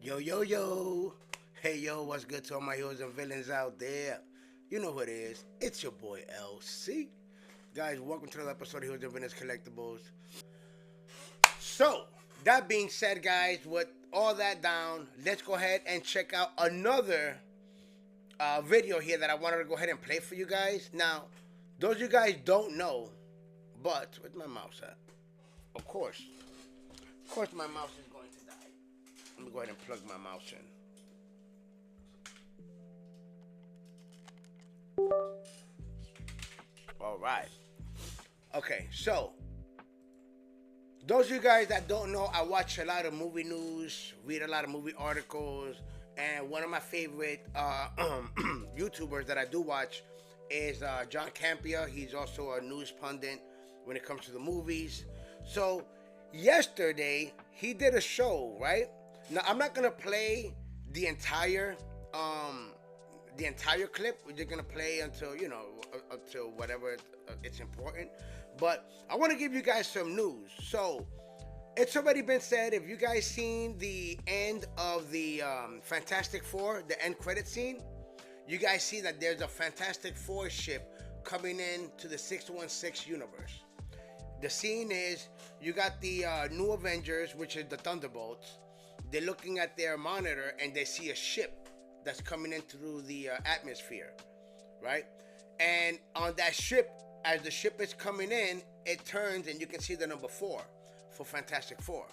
Yo, yo, yo. Hey, yo, what's good to all my heroes and villains out there? You know who it is. It's your boy LC. Guys, welcome to another episode of Heroes and Villains Collectibles. So, that being said, guys, with all that down, let's go ahead and check out another video here that I wanted to go ahead and play for you guys. Now, those of you guys don't know, but where's my mouse at? Of course, my mouse is going to die. Let me go ahead and plug my mouse in. All right. Okay, so those of you guys that don't know, I watch a lot of movie news, read a lot of movie articles, and one of my favorite YouTubers that I do watch is John Campia. He's also a news pundit when it comes to the movies. So yesterday he did a show, right? Now I'm not gonna play the entire clip. We're just gonna play until until whatever it's important. But I want to give you guys some news. So it's already been said. If you guys seen the end of the Fantastic Four, the end credit scene, you guys see that there's a Fantastic Four ship coming in to the 616 universe. The scene is you got the new Avengers, which is the Thunderbolts. They're looking at their monitor and they see a ship that's coming in through the atmosphere, right? And on that ship, as the ship is coming in, it turns and you can see the number 4 for Fantastic Four.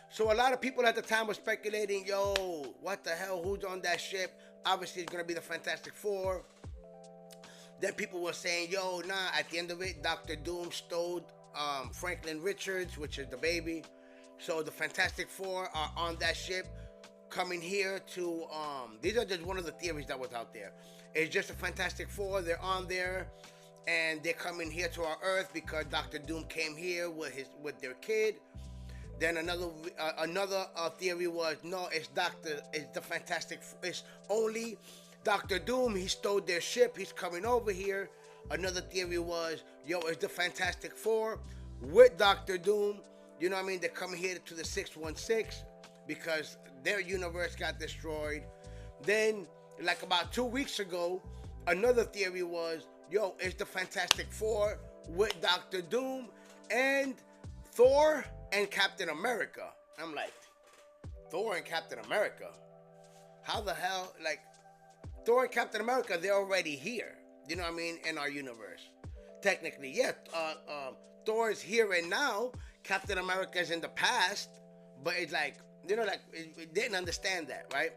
So a lot of people at the time were speculating, yo, what the hell, who's on that ship? Obviously it's gonna be the Fantastic Four. Then people were saying, yo, nah, at the end of it, Dr. Doom stole Franklin Richards, which is the baby. So the Fantastic Four are on that ship coming here to, these are just one of the theories that was out there. It's just the Fantastic Four, they're on there, and they're coming here to our Earth because Dr. Doom came here with their kid. Then another theory was, no, it's the Fantastic, it's only Dr. Doom, he stole their ship, he's coming over here. Another theory was, yo, it's the Fantastic Four with Dr. Doom. You know what I mean? They're coming here to the 616 because their universe got destroyed. Then, like about 2 weeks ago, another theory was, yo, it's the Fantastic Four with Dr. Doom and Thor and Captain America. I'm like, Thor and Captain America? How the hell? Like, Thor and Captain America, they're already here. You know what I mean? In our universe. Technically, yeah. Thor is here and now. Captain America is in the past. But it's like, it didn't understand that, right?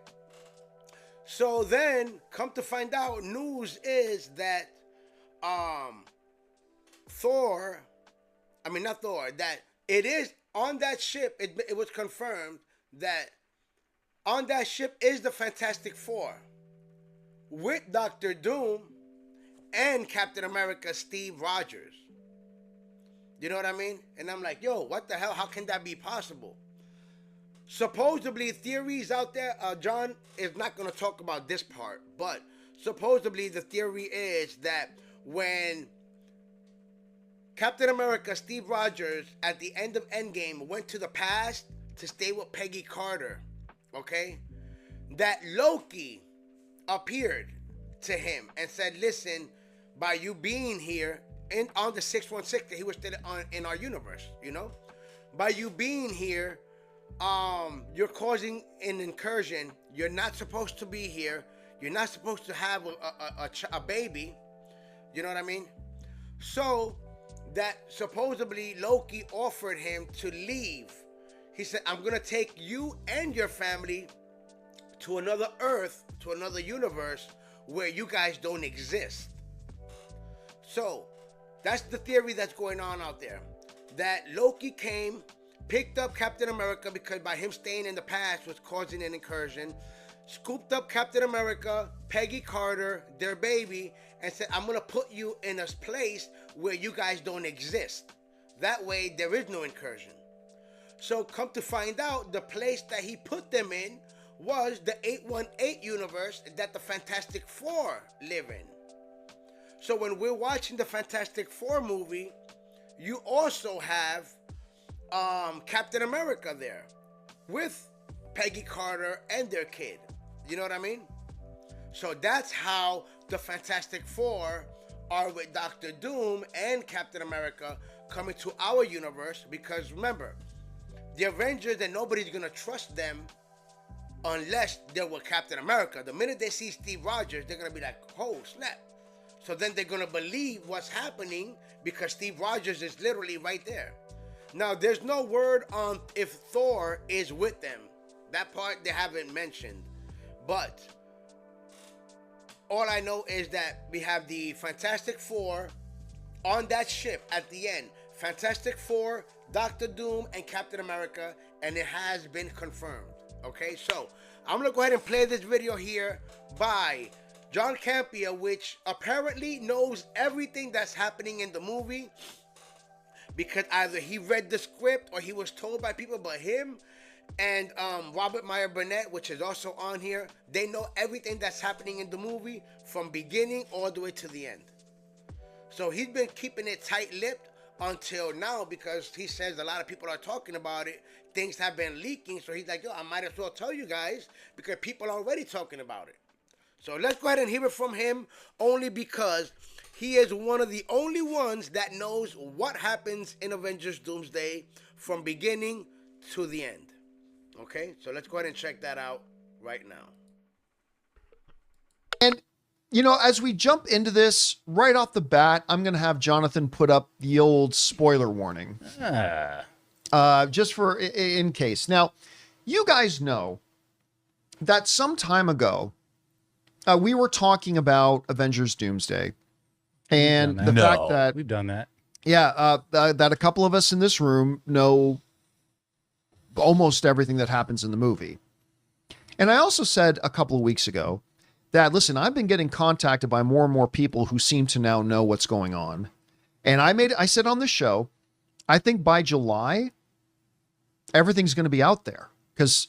So then, come to find out, news is that that it is on that ship, it was confirmed that on that ship is the Fantastic Four with Dr. Doom and Captain America Steve Rogers. You know what I mean? And I'm like, yo, what the hell? How can that be possible? Supposedly, theories out there, John is not going to talk about this part, but supposedly the theory is that when Captain America Steve Rogers at the end of Endgame went to the past to stay with Peggy Carter, okay, that Loki appeared to him and said, listen, by you being here on the 616, that he was still in our universe, by you being here, you're causing an incursion. You're not supposed to be here. You're not supposed to have a baby. You know what I mean? So that supposedly Loki offered him to leave. He said, I'm going to take you and your family to another Earth, to another universe where you guys don't exist. So that's the theory that's going on out there. That Loki came, picked up Captain America because by him staying in the past was causing an incursion, scooped up Captain America, Peggy Carter, their baby, and said, I'm going to put you in a place where you guys don't exist. That way, there is no incursion. So come to find out, the place that he put them in was the 818 universe that the Fantastic Four live in. So when we're watching the Fantastic Four movie, you also have Captain America there with Peggy Carter and their kid. You know what I mean? So that's how the Fantastic Four are with Doctor Doom and Captain America coming to our universe. Because remember, the Avengers, and nobody's gonna trust them unless they're with Captain America. The minute they see Steve Rogers, they're gonna be like, oh snap. So then they're gonna believe what's happening because Steve Rogers is literally right there. Now, there's no word on if Thor is with them. That part they haven't mentioned. But all I know is that we have the Fantastic Four on that ship at the end. Fantastic Four, Doctor Doom, and Captain America, and it has been confirmed. Okay, so I'm gonna go ahead and play this video here by John Campea, which apparently knows everything that's happening in the movie, because either he read the script or he was told by people, but him and Robert Meyer Burnett, which is also on here, they know everything that's happening in the movie from beginning all the way to the end. So he's been keeping it tight-lipped until now, because he says a lot of people are talking about it. Things have been leaking, so he's like, yo, I might as well tell you guys because people are already talking about it. So let's go ahead and hear it from him, only because he is one of the only ones that knows what happens in Avengers Doomsday from beginning to the end. Okay, so let's go ahead and check that out right now. And, you know, as we jump into this, right off the bat, I'm going to have Jonathan put up the old spoiler warning. Just for in case. Now, you guys know that some time ago, we were talking about Avengers Doomsday. And the fact that... We've done that. Yeah, that a couple of us in this room know almost everything that happens in the movie. And I also said a couple of weeks ago that, listen, I've been getting contacted by more and more people who seem to now know what's going on. And I said on the show, I think by July, everything's going to be out there, because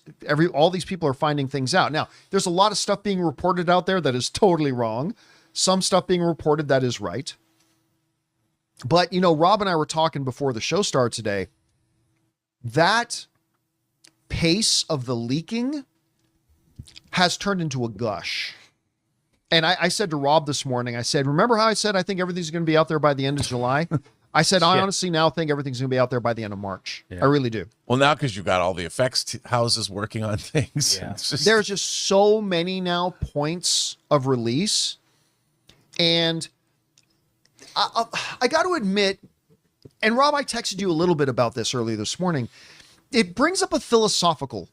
all these people are finding things out. Now, there's a lot of stuff being reported out there that is totally wrong. Some stuff being reported that is right. But, you know, Rob and I were talking before the show started today. That pace of the leaking has turned into a gush. And I said to Rob this morning, I said, remember how I said I think everything's going to be out there by the end of July? I said, I honestly now think everything's going to be out there by the end of March. Yeah. I really do. Well, now because you've got all the effects houses working on things. Yeah. There's just so many now points of release. And I got to admit, and Rob, I texted you a little bit about this earlier this morning. It brings up a philosophical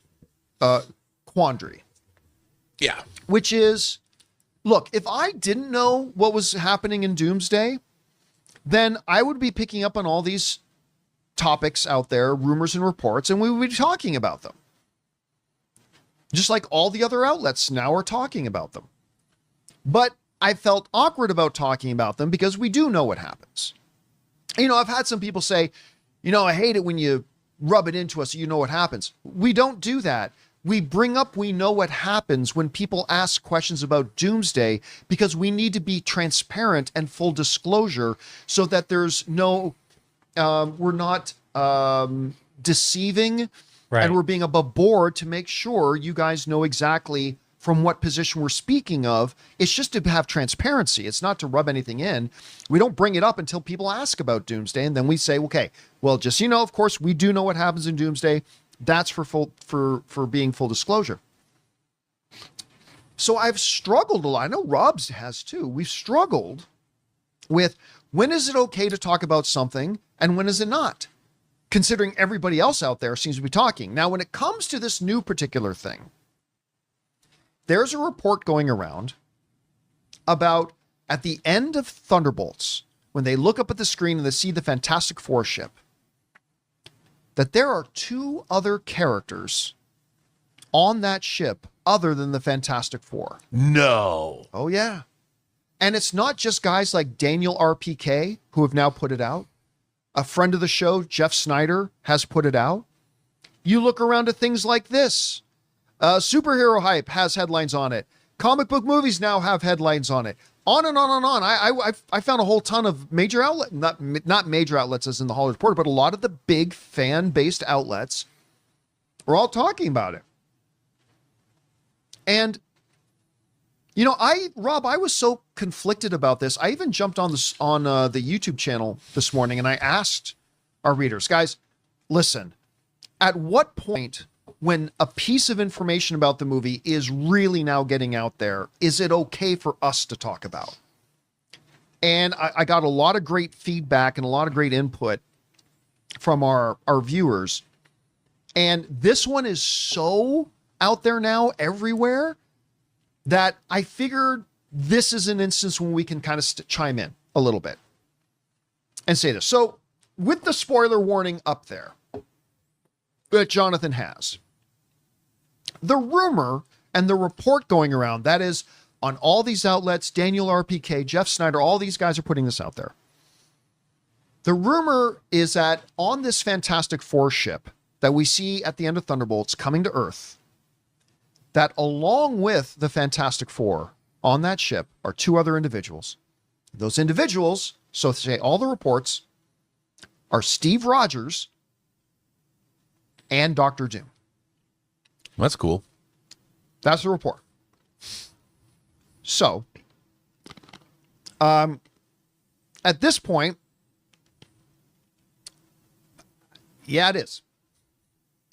quandary. Yeah. Which is, look, if I didn't know what was happening in Doomsday, then I would be picking up on all these topics out there, rumors and reports, and we would be talking about them. Just like all the other outlets now are talking about them. But I felt awkward about talking about them because we do know what happens. You know, I've had some people say, you know, I hate it when you rub it into us so you know what happens. We don't do that. We bring up we know what happens when people ask questions about Doomsday, because we need to be transparent and full disclosure so that there's no, we're not deceiving, right, and we're being above board to make sure you guys know exactly from what position we're speaking of. It's just to have transparency. It's not to rub anything in. We don't bring it up until people ask about Doomsday, and then we say, okay, well, just so you know, of course, we do know what happens in Doomsday. That's for being full disclosure. So I've struggled a lot. I know Rob's has too. We've struggled with when is it okay to talk about something and when is it not, considering everybody else out there seems to be talking. Now, when it comes to this new particular thing, there's a report going around about at the end of Thunderbolts, when they look up at the screen and they see the Fantastic Four ship, that there are two other characters on that ship other than the Fantastic Four. No. Oh, yeah. And it's not just guys like Daniel RPK who have now put it out. A friend of the show, Jeff Snyder, has put it out. You look around at things like this. Superhero Hype has headlines on it. Comic book movies now have headlines on it. On and on and on. I found a whole ton of major outlets, not major outlets as in the Hollywood Reporter, but a lot of the big fan-based outlets were all talking about it. And Rob, I was so conflicted about this. I even jumped on this on the YouTube channel this morning, and I asked our readers, guys, listen, at what point, when a piece of information about the movie is really now getting out there, is it okay for us to talk about? And I got a lot of great feedback and a lot of great input from our viewers. And this one is so out there now everywhere that I figured this is an instance when we can kind of chime in a little bit and say this. So with the spoiler warning up there that Jonathan has, the rumor and the report going around, that is on all these outlets, Daniel RPK, Jeff Snyder, all these guys are putting this out there. The rumor is that on this Fantastic Four ship that we see at the end of Thunderbolts coming to Earth, that along with the Fantastic Four on that ship are two other individuals. Those individuals, so to say all the reports, are Steve Rogers and Dr. Doom. That's cool. That's the report. So, at this point, yeah, it is.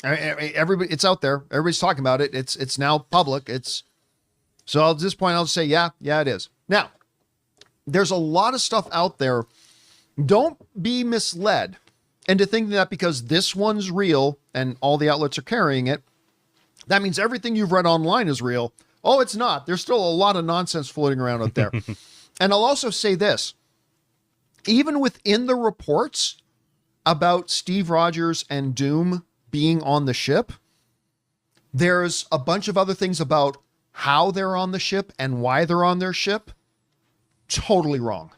Everybody, it's out there. Everybody's talking about it. It's now public. So at this point, I'll say, yeah, it is. Now, there's a lot of stuff out there. Don't be misled into thinking that because this one's real and all the outlets are carrying it, that means everything you've read online is real. Oh, it's not. There's still a lot of nonsense floating around out there. And I'll also say this, even within the reports about Steve Rogers and Doom being on the ship, there's a bunch of other things about how they're on the ship and why they're on their ship. Totally wrong.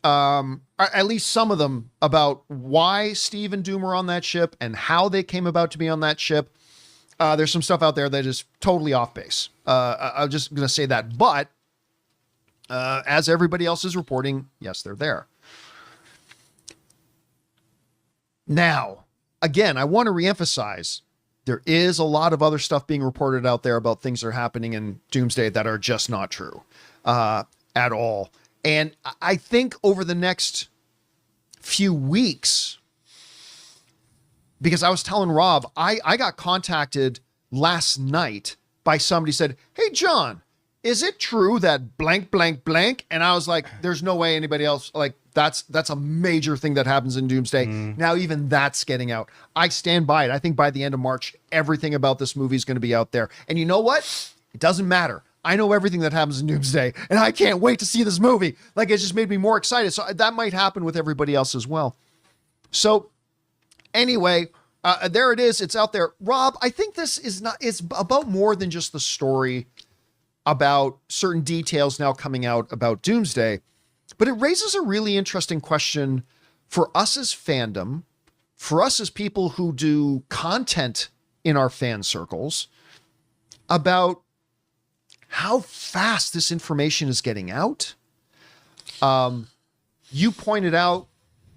At least some of them about why Steve and Doom are on that ship and how they came about to be on that ship. There's some stuff out there that is totally off base. I'm just going to say that. But as everybody else is reporting, yes, they're there. Now, again, I want to reemphasize, there is a lot of other stuff being reported out there about things that are happening in Doomsday that are just not true at all. And I think over the next few weeks, because I was telling Rob, I got contacted last night by somebody who said, hey, John, is it true that blank, blank, blank? And I was like, there's no way anybody else, like, that's a major thing that happens in Doomsday. Now, even that's getting out. I stand by it. I think by the end of March, everything about this movie is going to be out there. And you know what? It doesn't matter. I know everything that happens in Doomsday, and I can't wait to see this movie. Like, it just made me more excited. So that might happen with everybody else as well. So anyway, there it is. It's out there. Rob, I think this is it's about more than just the story about certain details now coming out about Doomsday. But it raises a really interesting question for us as fandom, for us as people who do content in our fan circles, about how fast this information is getting out. You pointed out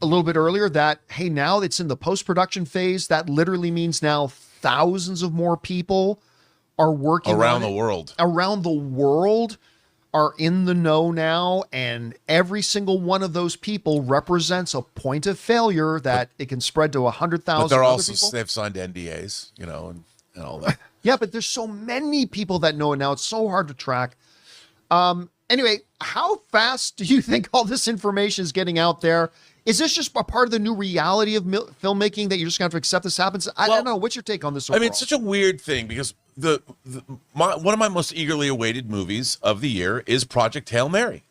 a little bit earlier that, hey, now it's in the post-production phase. That literally means now thousands of more people are working around the world. Around the world are in the know now, and every single one of those people represents a point of failure that it can spread to 100,000 But they're other also, people. they've signed NDAs, and all that. Yeah, but there's so many people that know it now. It's so hard to track. Anyway, how fast do you think all this information is getting out there? Is this just a part of the new reality of filmmaking that you're just going to have to accept this happens? I don't know. What's your take on this overall? I mean, it's such a weird thing because one of my most eagerly awaited movies of the year is Project Hail Mary.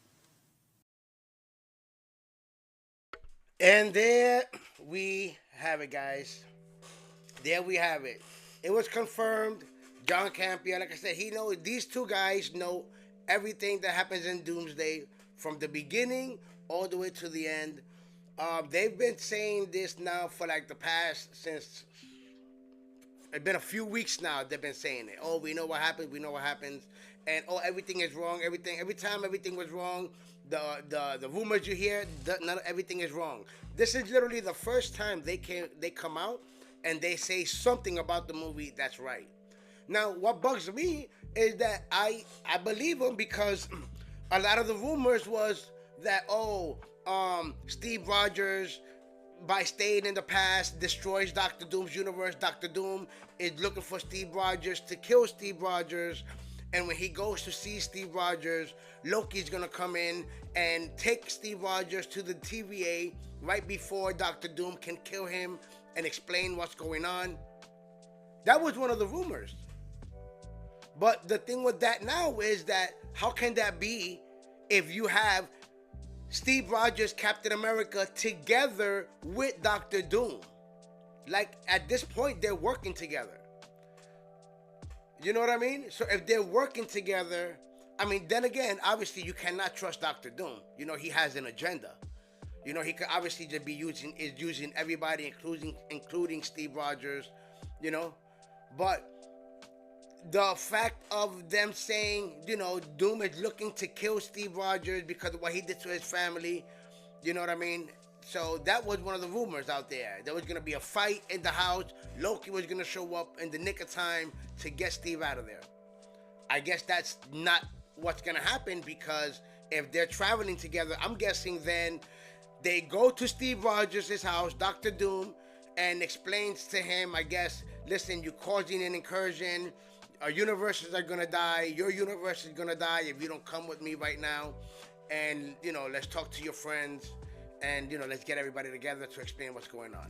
And there we have it, guys. There we have it. It was confirmed. John Campea, like I said, these two guys know everything that happens in Doomsday from the beginning all the way to the end. They've been saying this now for like the past, since it's been a few weeks now. They've been saying it. Oh, we know what happens. We know what happens. And everything is wrong. Every time everything was wrong, the rumors you hear, everything is wrong. This is literally the first time they come out and they say something about the movie that's right. Now, what bugs me is that I believe him because a lot of the rumors was that Steve Rogers, by staying in the past, destroys Doctor Doom's universe. Doctor Doom is looking for Steve Rogers to kill Steve Rogers. And when he goes to see Steve Rogers, Loki's gonna come in and take Steve Rogers to the TVA right before Doctor Doom can kill him and explain what's going on. That was one of the rumors. But the thing with that now is that how can that be if you have Steve Rogers, Captain America together with Doctor Doom? Like at this point, they're working together. You know what I mean? So if they're working together, I mean, then again, obviously you cannot trust Doctor Doom. You know, he has an agenda. You know, he could obviously just be using everybody, including Steve Rogers. You know, but the fact of them saying, you know, Doom is looking to kill Steve Rogers because of what he did to his family. You know what I mean? So that was one of the rumors out there. There was going to be a fight in the house. Loki was going to show up in the nick of time to get Steve out of there. I guess that's not what's going to happen, because if they're traveling together, I'm guessing then they go to Steve Rogers' house, Doctor Doom, and explains to him, I guess, listen, you're causing an incursion. Our universes are going to die. Your universe is going to die if you don't come with me right now. And, you know, let's talk to your friends. And, you know, let's get everybody together to explain what's going on.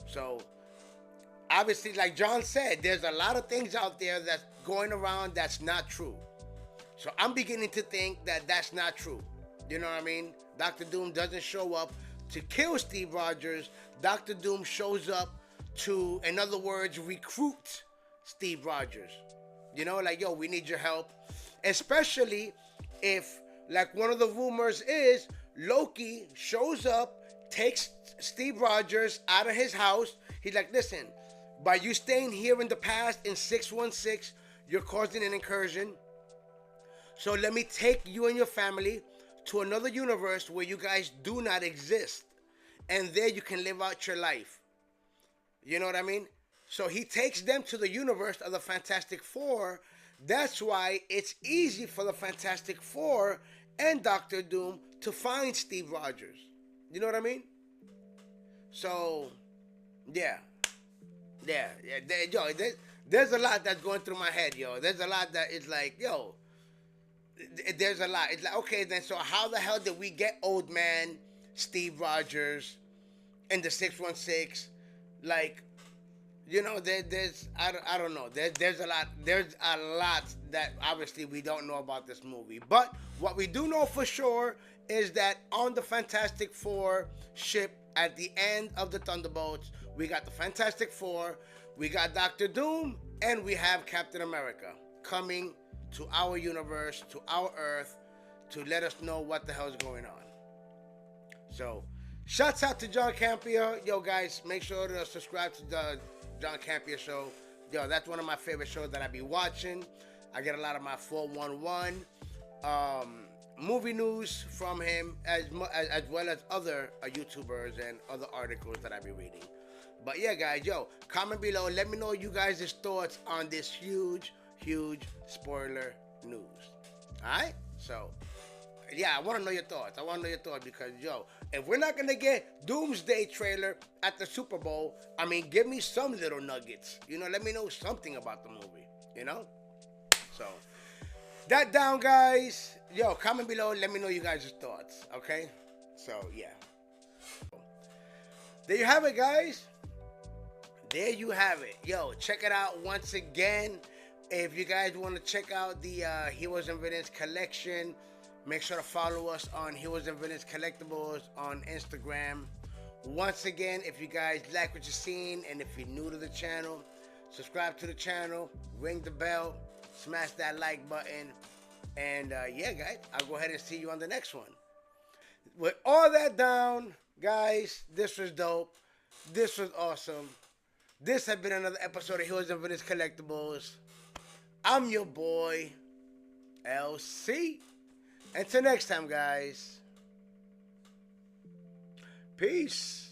So, obviously, like John said, there's a lot of things out there that's going around that's not true. So, I'm beginning to think that that's not true. You know what I mean? Doctor Doom doesn't show up to kill Steve Rogers. Doctor Doom shows up to, in other words, recruit Steve Rogers. You know, like, yo, we need your help. Especially if, like one of the rumors is, Loki shows up, takes Steve Rogers out of his house. He's like, listen, by you staying here in the past in 616, you're causing an incursion. So let me take you and your family to another universe where you guys do not exist. And there you can live out your life. You know what I mean? So he takes them to the universe of the Fantastic Four. That's why it's easy for the Fantastic Four and Doctor Doom to find Steve Rogers. You know what I mean? So, yeah. There's a lot that's going through my head, yo. There's a lot that is like, yo, there's a lot. It's like, okay, then, so how the hell did we get old man Steve Rogers in the 616? Like, you know, there's I don't know. There's a lot that obviously we don't know about this movie. But what we do know for sure is that on the Fantastic Four ship at the end of the Thunderbolts, we got the Fantastic Four, we got Doctor Doom, and we have Captain America coming to our universe, to our Earth, to let us know what the hell is going on. So, shouts out to John Campea. Yo, guys, make sure to subscribe to the John Campea Show. Yo, that's one of my favorite shows that I be watching. I get a lot of my 411 movie news from him, as well as other YouTubers and other articles that I be reading. But yeah, guys, yo, comment below. Let me know you guys' thoughts on this huge spoiler news. Alright? So, yeah, I want to know your thoughts. Because, yo, if we're not going to get Doomsday trailer at the Super Bowl, I mean, give me some little nuggets. You know, let me know something about the movie. You know? So, that down, guys. Yo, comment below. Let me know you guys' thoughts. Okay? So, yeah. There you have it, guys. There you have it. Yo, check it out once again. If you guys want to check out the Heroes and Villains collection, make sure to follow us on Heroes and Villains Collectibles on Instagram. Once again, if you guys like what you're seeing and if you're new to the channel, subscribe to the channel, ring the bell, smash that like button, and yeah, guys, I'll go ahead and see you on the next one. With all that down, guys, this was dope. This was awesome. This has been another episode of Heroes and Villains Collectibles. I'm your boy, LC. Until next time, guys. Peace.